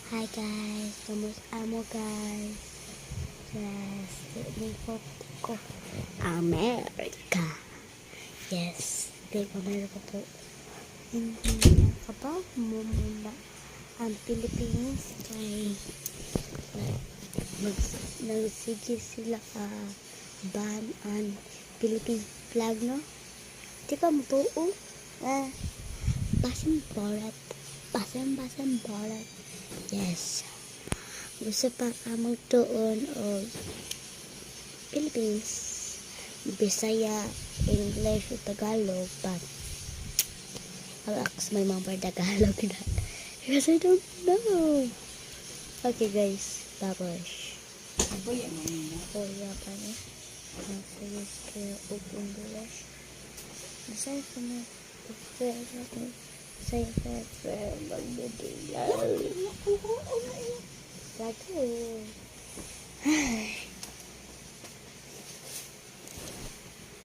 Hi guys, kamusta mo guys? Yes, lingkod ko Amerika. Yes, di Amerika po. Hindi na ba mumula ang Pilipinas kay nagsige sila ban ang Philippine flag, no? Di ka mutuo. Basan barat. Yes. Gusto pa amang tuon o Philippines, Bisaya, English, o Tagalog, but may mga Tagalog na. Because I don't know. Okay guys, tapos. Kuya mo. Kuya pa niya. Nasa kaya upong English. Bisaya pa na. Bisaya pa na. Bisaya pa na.